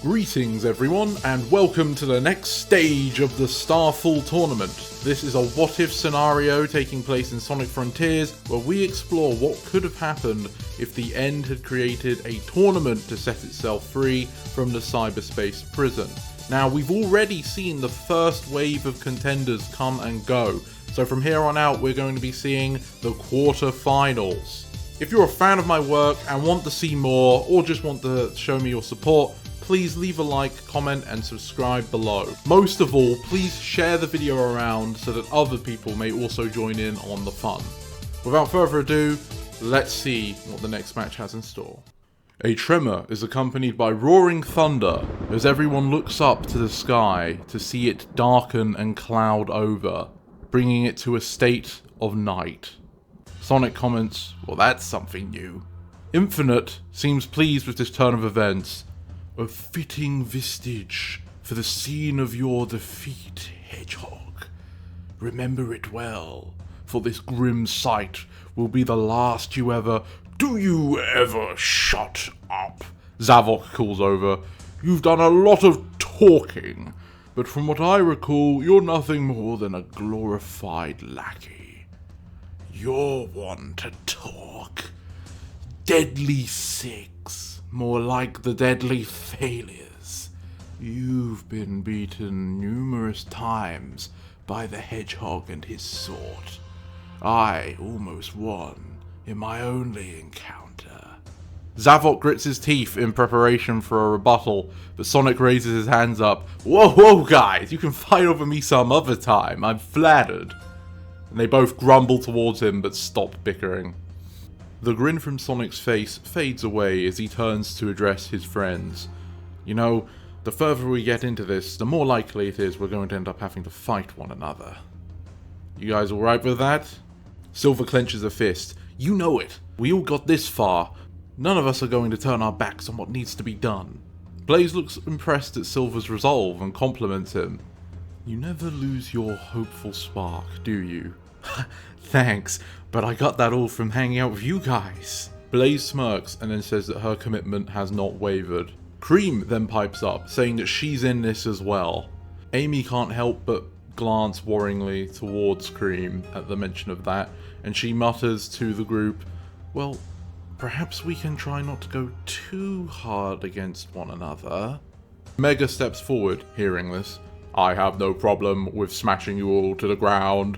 Greetings everyone, and welcome to the next stage of the Starfall tournament. This is a what-if scenario taking place in Sonic Frontiers, where we explore what could have happened if the End had created a tournament to set itself free from the cyberspace prison. Now, we've already seen the first wave of contenders come and go, so from here on out we're going to be seeing the quarterfinals. If you're a fan of my work and want to see more, or just want to show me your support, please leave a like, comment and subscribe below. Most of all, please share the video around so that other people may also join in on the fun. Without further ado, let's see what the next match has in store. A tremor is accompanied by roaring thunder as everyone looks up to the sky to see it darken and cloud over, bringing it to a state of night. Sonic comments, "Well, that's something new." Infinite seems pleased with this turn of events. "A fitting vestige for the scene of your defeat, Hedgehog. Remember it well, for this grim sight will be the last you ever—" "Do you ever shut up?" Zavok calls over. "You've done a lot of talking, but from what I recall, you're nothing more than a glorified lackey. You're one to talk. Deadly Six. More like the deadly failures. You've been beaten numerous times by the Hedgehog and his sort. I almost won in my only encounter." Zavok grits his teeth in preparation for a rebuttal, but Sonic raises his hands up. Whoa guys, you can fight over me some other time, I'm flattered." And they both grumble towards him but stop bickering. The grin from Sonic's face fades away as he turns to address his friends. "You know, the further we get into this, the more likely it is we're going to end up having to fight one another. You guys alright with that?" Silver clenches a fist. "You know it. We all got this far. None of us are going to turn our backs on what needs to be done." Blaze looks impressed at Silver's resolve and compliments him. "You never lose your hopeful spark, do you?" "Thanks, but I got that all from hanging out with you guys." Blaze smirks and then says that her commitment has not wavered. Cream then pipes up, saying that she's in this as well. Amy can't help but glance worryingly towards Cream at the mention of that, and she mutters to the group, "Well, perhaps we can try not to go too hard against one another." Omega steps forward, hearing this. "I have no problem with smashing you all to the ground."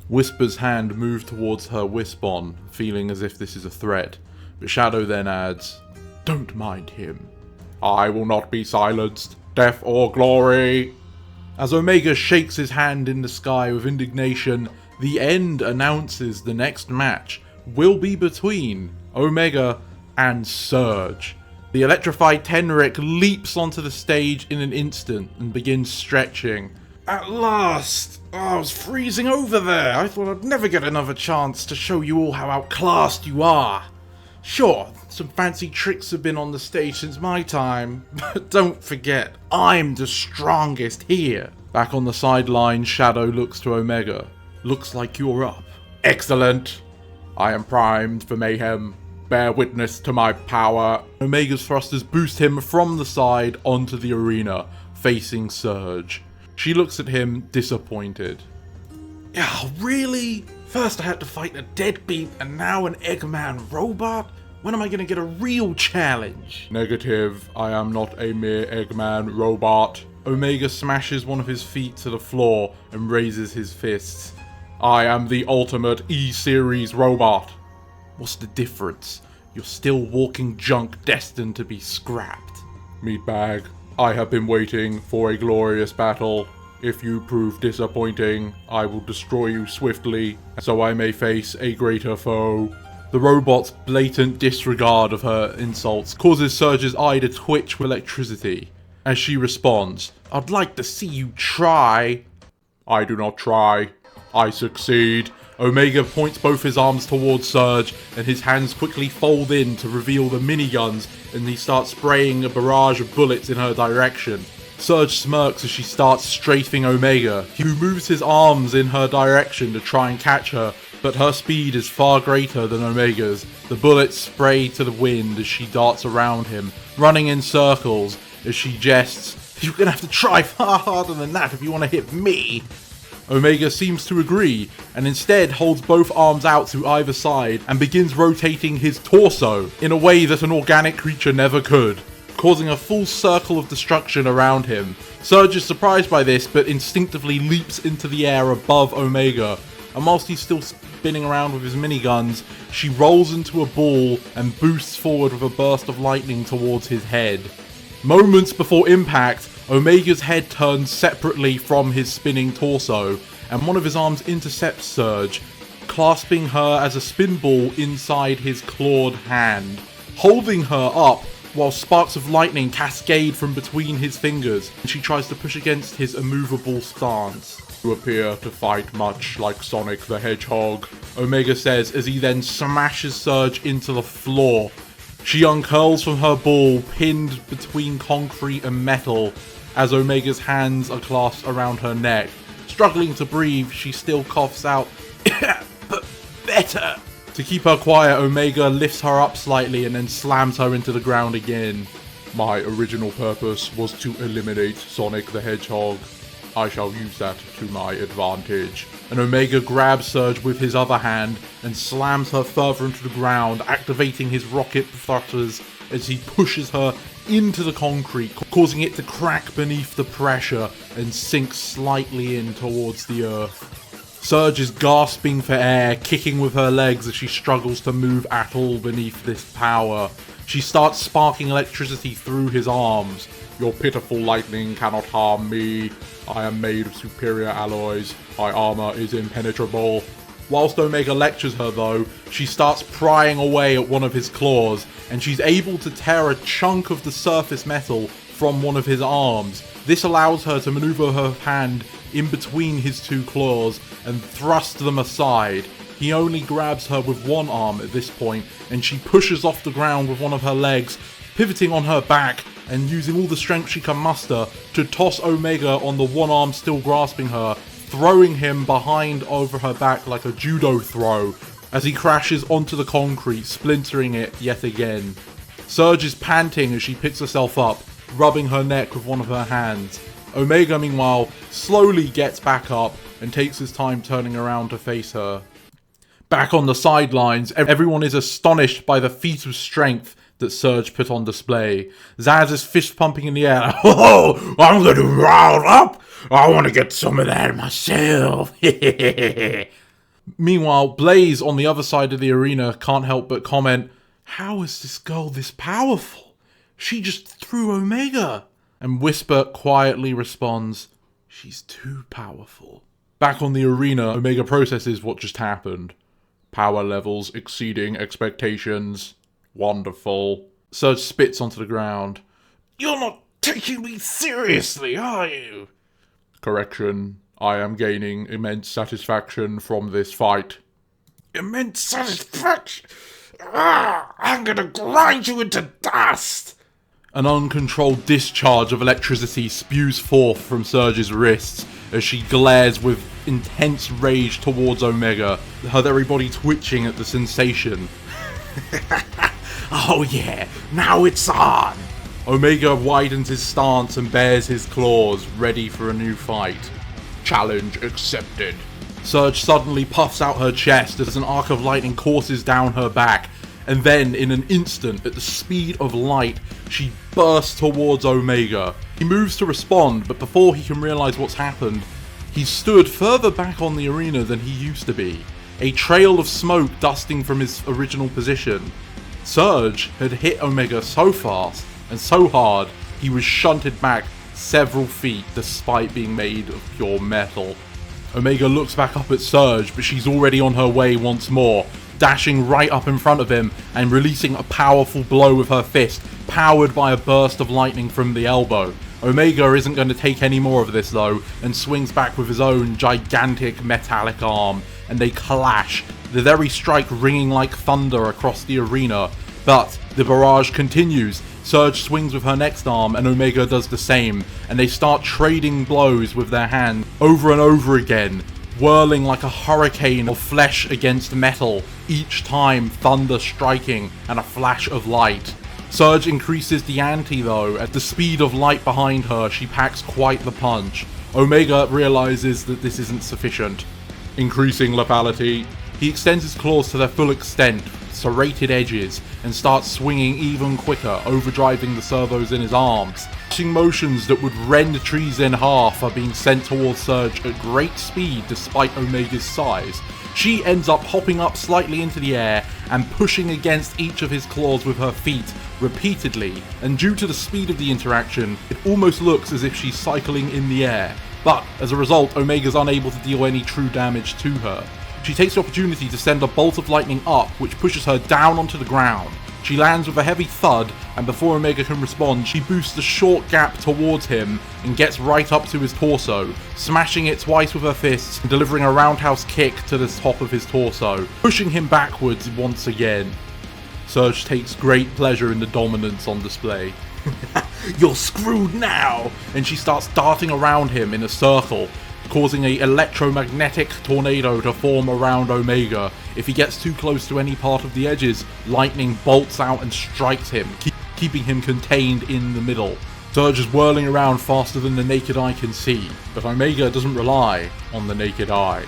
Whisper's hand moved towards her Wispon, feeling as if this is a threat, but Shadow then adds, "Don't mind him. I will not be silenced, death or glory." As Omega shakes his hand in the sky with indignation, the End announces the next match will be between Omega and Surge. The electrified Tenric leaps onto the stage in an instant and begins stretching. "At last! Oh, I was freezing over there. I thought I'd never get another chance to show you all how outclassed you are. Sure, some fancy tricks have been on the stage since my time, but don't forget, I'm the strongest here." Back on the sideline, Shadow looks to Omega. "Looks like you're up." "Excellent. I am primed for mayhem. Bear witness to my power." Omega's thrusters boost him from the side onto the arena, facing Surge. She looks at him, disappointed. "Yeah, really? First I had to fight a deadbeat, and now an Eggman robot? When am I gonna get a real challenge?" "Negative, I am not a mere Eggman robot." Omega smashes one of his feet to the floor and raises his fists. "I am the ultimate E-Series robot." "What's the difference? You're still walking junk destined to be scrapped." "Meatbag, I have been waiting for a glorious battle. If you prove disappointing, I will destroy you swiftly, so I may face a greater foe." The robot's blatant disregard of her insults causes Surge's eye to twitch with electricity. As she responds, "I'd like to see you try." "I do not try. I succeed." Omega points both his arms towards Surge, and his hands quickly fold in to reveal the miniguns, and he starts spraying a barrage of bullets in her direction. Surge smirks as she starts strafing Omega, who moves his arms in her direction to try and catch her, but her speed is far greater than Omega's. The bullets spray to the wind as she darts around him, running in circles, as she jests, "You're gonna have to try far harder than that if you want to hit me." Omega seems to agree, and instead holds both arms out to either side and begins rotating his torso in a way that an organic creature never could, causing a full circle of destruction around him. Surge is surprised by this, but instinctively leaps into the air above Omega, and whilst he's still spinning around with his miniguns, she rolls into a ball and boosts forward with a burst of lightning towards his head. Moments before impact, Omega's head turns separately from his spinning torso, and one of his arms intercepts Surge, clasping her as a spin ball inside his clawed hand, holding her up while sparks of lightning cascade from between his fingers, and she tries to push against his immovable stance. "You appear to fight much like Sonic the Hedgehog," Omega says as he then smashes Surge into the floor. She uncurls from her ball, pinned between concrete and metal, as Omega's hands are clasped around her neck. Struggling to breathe, she still coughs out, "But better." To keep her quiet, Omega lifts her up slightly and then slams her into the ground again. "My original purpose was to eliminate Sonic the Hedgehog. I shall use that to my advantage." And Omega grabs Surge with his other hand and slams her further into the ground, activating his rocket thrusters as he pushes her into the concrete, causing it to crack beneath the pressure and sink slightly in towards the earth. Surge is gasping for air, kicking with her legs as she struggles to move at all beneath this power. She starts sparking electricity through his arms. "Your pitiful lightning cannot harm me. I am made of superior alloys. My armor is impenetrable." Whilst Omega lectures her though, she starts prying away at one of his claws, and she's able to tear a chunk of the surface metal from one of his arms. This allows her to maneuver her hand in between his two claws and thrust them aside. He only grabs her with one arm at this point, and she pushes off the ground with one of her legs, pivoting on her back and using all the strength she can muster to toss Omega on the one arm still grasping her, throwing him behind over her back like a judo throw as he crashes onto the concrete, splintering it yet again. Surge is panting as she picks herself up, rubbing her neck with one of her hands. Omega, meanwhile, slowly gets back up and takes his time turning around to face her. Back on the sidelines, everyone is astonished by the feat of strength that Surge put on display. Zaz is fist pumping in the air. "Oh, I'm going to round up. I want to get some of that myself." Meanwhile, Blaze on the other side of the arena can't help but comment, "How is this girl this powerful? She just threw Omega." And Whisper quietly responds, "She's too powerful." Back on the arena, Omega processes what just happened. "Power levels exceeding expectations. Wonderful." Surge spits onto the ground. "You're not taking me seriously, are you?" "Correction. I am gaining immense satisfaction from this fight." "Immense satisfaction? I'm gonna grind you into dust!" An uncontrolled discharge of electricity spews forth from Surge's wrists as she glares with intense rage towards Omega, her very body twitching at the sensation. "Oh yeah, now it's on!" Omega widens his stance and bares his claws, ready for a new fight. "Challenge accepted." Surge suddenly puffs out her chest as an arc of lightning courses down her back, and then, in an instant, at the speed of light, she bursts towards Omega. He moves to respond, but before he can realise what's happened, he stood further back on the arena than he used to be, a trail of smoke dusting from his original position. Surge had hit Omega so fast and so hard, he was shunted back several feet despite being made of pure metal. Omega looks back up at Surge, but she's already on her way once more, dashing right up in front of him and releasing a powerful blow with her fist, powered by a burst of lightning from the elbow. Omega isn't going to take any more of this though, and swings back with his own gigantic metallic arm, and they clash, the very strike ringing like thunder across the arena. But the barrage continues. Surge swings with her next arm and Omega does the same, and they start trading blows with their hands over and over again, whirling like a hurricane of flesh against metal, each time thunder striking and a flash of light. Surge increases the ante though. At the speed of light behind her, she packs quite the punch. Omega realizes that this isn't sufficient. Increasing lethality, he extends his claws to their full extent, serrated edges, and starts swinging even quicker, overdriving the servos in his arms. Pushing motions that would rend trees in half are being sent towards Surge at great speed despite Omega's size. She ends up hopping up slightly into the air and pushing against each of his claws with her feet repeatedly, and due to the speed of the interaction, it almost looks as if she's cycling in the air. But as a result, Omega's unable to deal any true damage to her. She takes the opportunity to send a bolt of lightning up, which pushes her down onto the ground. She lands with a heavy thud, and before Omega can respond, she boosts a short gap towards him and gets right up to his torso, smashing it twice with her fists and delivering a roundhouse kick to the top of his torso, pushing him backwards once again. Surge takes great pleasure in the dominance on display. "You're screwed now!" And she starts darting around him in a circle, causing an electromagnetic tornado to form around Omega. If he gets too close to any part of the edges, lightning bolts out and strikes him, keeping him contained in the middle. Surge is whirling around faster than the naked eye can see, but Omega doesn't rely on the naked eye.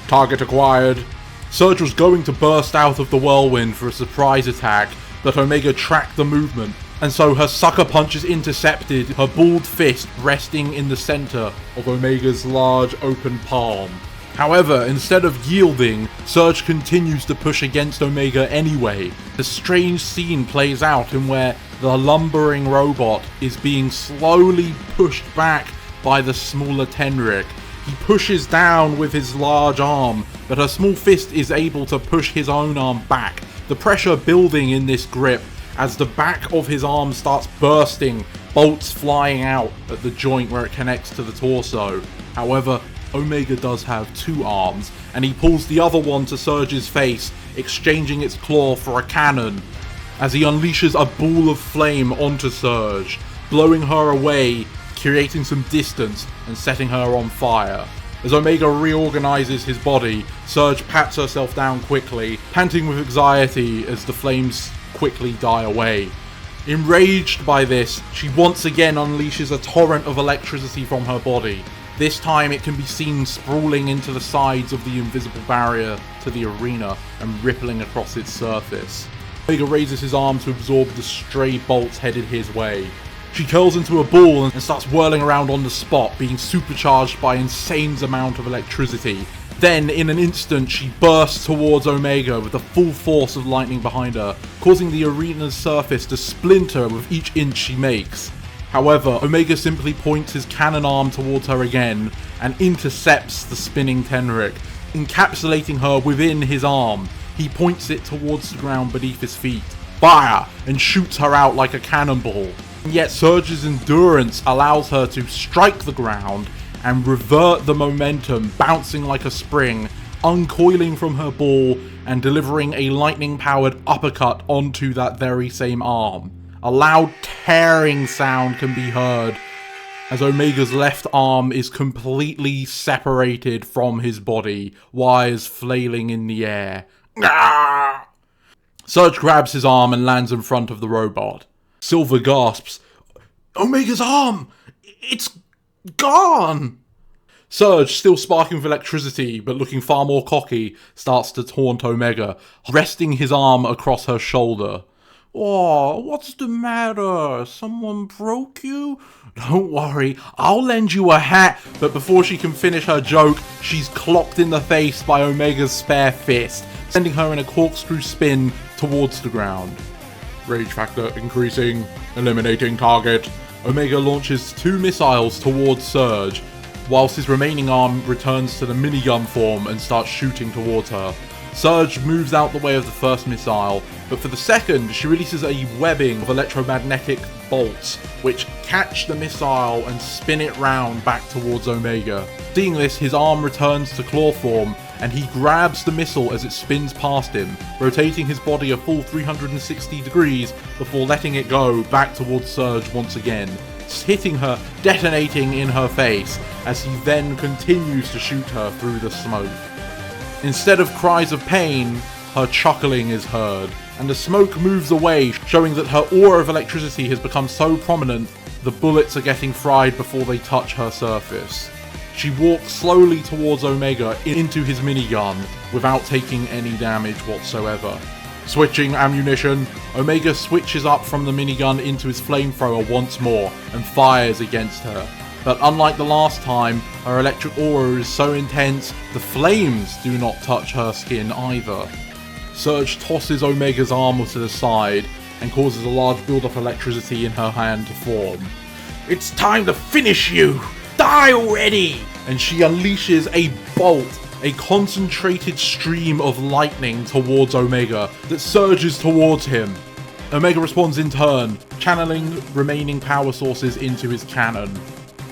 Target acquired. Surge was going to burst out of the whirlwind for a surprise attack, but Omega tracked the movement, and so her sucker punch is intercepted, her balled fist resting in the center of Omega's large open palm. However, instead of yielding, Surge continues to push against Omega anyway. A strange scene plays out in where the lumbering robot is being slowly pushed back by the smaller Tenrich. He pushes down with his large arm, but her small fist is able to push his own arm back. The pressure building in this grip as the back of his arm starts bursting, bolts flying out at the joint where it connects to the torso. However, Omega does have two arms, and he pulls the other one to Surge's face, exchanging its claw for a cannon, as he unleashes a ball of flame onto Surge, blowing her away, creating some distance and setting her on fire. As Omega reorganizes his body, Surge pats herself down quickly, panting with anxiety as the flames quickly die away. Enraged by this, she once again unleashes a torrent of electricity from her body. This time it can be seen sprawling into the sides of the invisible barrier to the arena and rippling across its surface. Omega raises his arm to absorb the stray bolts headed his way. She curls into a ball and starts whirling around on the spot, being supercharged by an insane amount of electricity. Then, in an instant, she bursts towards Omega with the full force of lightning behind her, causing the arena's surface to splinter with each inch she makes. However, Omega simply points his cannon arm towards her again and intercepts the spinning Tenrich, encapsulating her within his arm. He points it towards the ground beneath his feet. Fire! And shoots her out like a cannonball. And yet Surge's endurance allows her to strike the ground and revert the momentum, bouncing like a spring, uncoiling from her ball and delivering a lightning-powered uppercut onto that very same arm. A loud tearing sound can be heard as Omega's left arm is completely separated from his body, wires flailing in the air. Ah! Surge grabs his arm and lands in front of the robot. Silver gasps, "Omega's arm! It's gone!" Surge, still sparking with electricity but looking far more cocky, starts to taunt Omega, resting his arm across her shoulder. "Oh, what's the matter? Someone broke you? Don't worry, I'll lend you a hat." But before she can finish her joke, she's clocked in the face by Omega's spare fist, sending her in a corkscrew spin towards the ground. Rage factor increasing, eliminating target. Omega launches 2 missiles towards Surge, whilst his remaining arm returns to the minigun form and starts shooting towards her. Surge moves out the way of the first missile, but for the second, she releases a webbing of electromagnetic bolts, which catch the missile and spin it round back towards Omega. Seeing this, his arm returns to claw form, and he grabs the missile as it spins past him, rotating his body a full 360 degrees before letting it go back towards Surge once again, hitting her, detonating in her face, as he then continues to shoot her through the smoke. Instead of cries of pain, her chuckling is heard, and the smoke moves away, showing that her aura of electricity has become so prominent the bullets are getting fried before they touch her surface. She walks slowly towards Omega into his minigun without taking any damage whatsoever. Switching ammunition, Omega switches up from the minigun into his flamethrower once more and fires against her. But unlike the last time, her electric aura is so intense, the flames do not touch her skin either. Surge tosses Omega's armor to the side and causes a large build-up of electricity in her hand to form. "It's time to finish you! Die already!" And she unleashes a bolt, a concentrated stream of lightning towards Omega that surges towards him. Omega responds in turn, channeling remaining power sources into his cannon.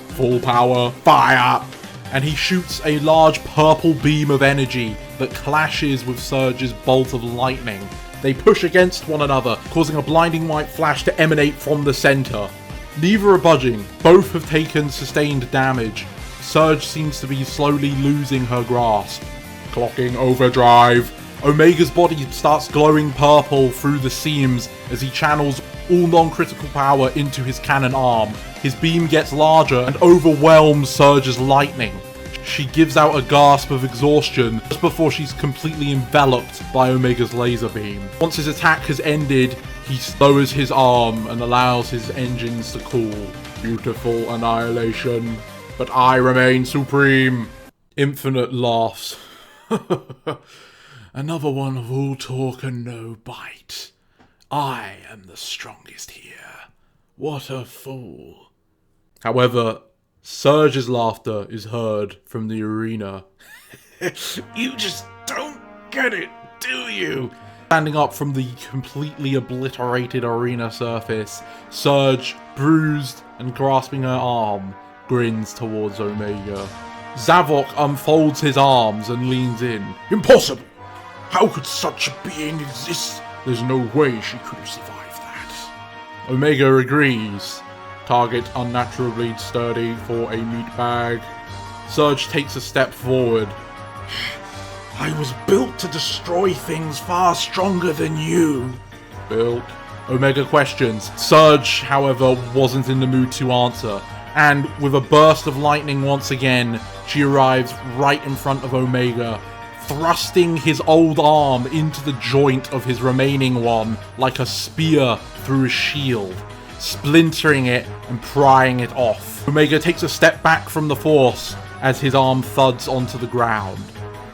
Full power, fire! And he shoots a large purple beam of energy that clashes with Surge's bolt of lightning. They push against one another, causing a blinding white flash to emanate from the center. Neither are budging, both have taken sustained damage. Surge seems to be slowly losing her grasp. Clocking overdrive. Omega's body starts glowing purple through the seams as he channels all non-critical power into his cannon arm. His beam gets larger and overwhelms Surge's lightning. She gives out a gasp of exhaustion just before she's completely enveloped by Omega's laser beam. Once his attack has ended, he lowers his arm and allows his engines to cool. Beautiful annihilation, but I remain supreme. Infinite laughs. Another one of all talk and no bite. I am the strongest here. What a fool. However, Surge's laughter is heard from the arena. You just don't get it, do you? Standing up from the completely obliterated arena surface, Surge, bruised and grasping her arm, grins towards Omega. Zavok unfolds his arms and leans in. Impossible! How could such a being exist? There's no way she could have survived that. Omega agrees. Target unnaturally sturdy for a meatbag. Surge takes a step forward. I was built to destroy things far stronger than you. Built? Omega questions. Surge, however, wasn't in the mood to answer, and with a burst of lightning once again, she arrives right in front of Omega, thrusting his old arm into the joint of his remaining one like a spear through a shield, splintering it and prying it off. Omega takes a step back from the force as his arm thuds onto the ground.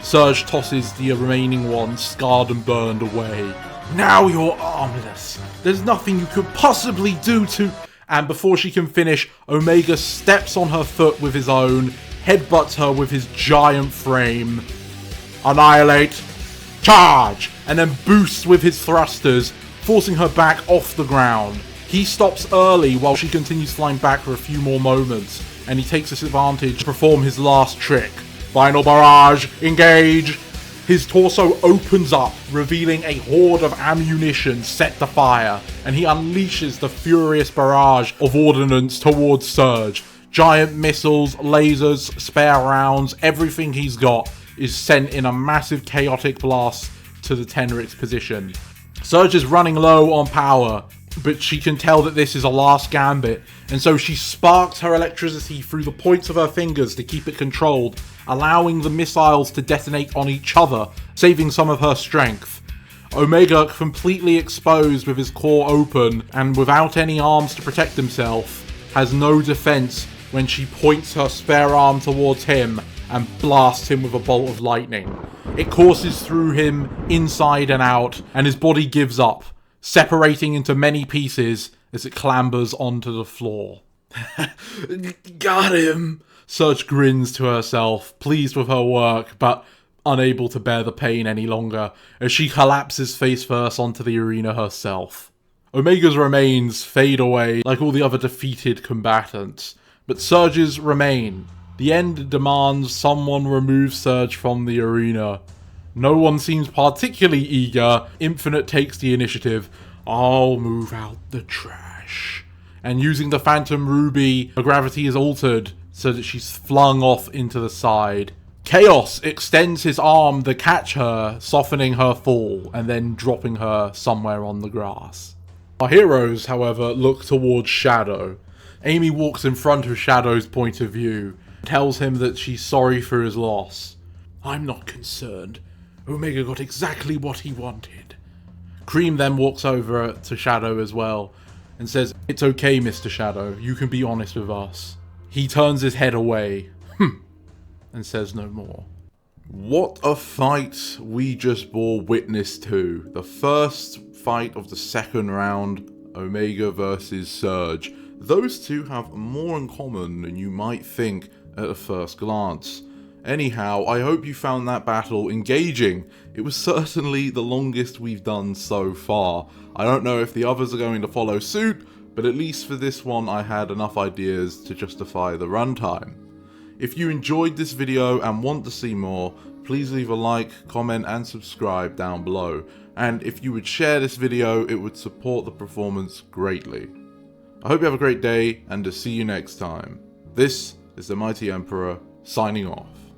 Surge tosses the remaining one, scarred and burned, away. Now you're armless. There's nothing you could possibly do to... And before she can finish, Omega steps on her foot with his own, headbutts her with his giant frame. Annihilate. Charge! And then boosts with his thrusters, forcing her back off the ground. He stops early while she continues flying back for a few more moments, and he takes this advantage to perform his last trick. Final barrage, engage! His torso opens up, revealing a horde of ammunition set to fire, and he unleashes the furious barrage of ordnance towards Surge. Giant missiles, lasers, spare rounds, everything he's got is sent in a massive chaotic blast to the Tenric's position. Surge is running low on power, but she can tell that this is a last gambit, and so she sparks her electricity through the points of her fingers to keep it controlled, allowing the missiles to detonate on each other, saving some of her strength. Omega, completely exposed with his core open and without any arms to protect himself, has no defense when she points her spare arm towards him and blasts him with a bolt of lightning. It courses through him inside and out, and his body gives up, separating into many pieces as it clambers onto the floor. Got him! Surge grins to herself, pleased with her work, but unable to bear the pain any longer, as she collapses face first onto the arena herself. Omega's remains fade away like all the other defeated combatants, but Surge's remain. The end demands someone remove Surge from the arena. No one seems particularly eager. Infinite takes the initiative. I'll move out the trash. And using the Phantom Ruby, her gravity is altered so that she's flung off into the side. Chaos extends his arm to catch her, softening her fall, and then dropping her somewhere on the grass. Our heroes, however, look towards Shadow. Amy walks in front of Shadow's point of view, tells him that she's sorry for his loss. I'm not concerned. Omega got exactly what he wanted. Cream then walks over to Shadow as well, and says, "It's okay, Mr. Shadow, you can be honest with us." He turns his head away, and says no more. What a fight we just bore witness to. The first fight of the second round, Omega versus Surge. Those two have more in common than you might think at a first glance. Anyhow, I hope you found that battle engaging. It was certainly the longest we've done so far. I don't know if the others are going to follow suit, but at least for this one I had enough ideas to justify the runtime. If you enjoyed this video and want to see more, please leave a like, comment and subscribe down below. And if you would share this video, it would support the performance greatly. I hope you have a great day and to see you next time. This is the Mighty Emperor signing off.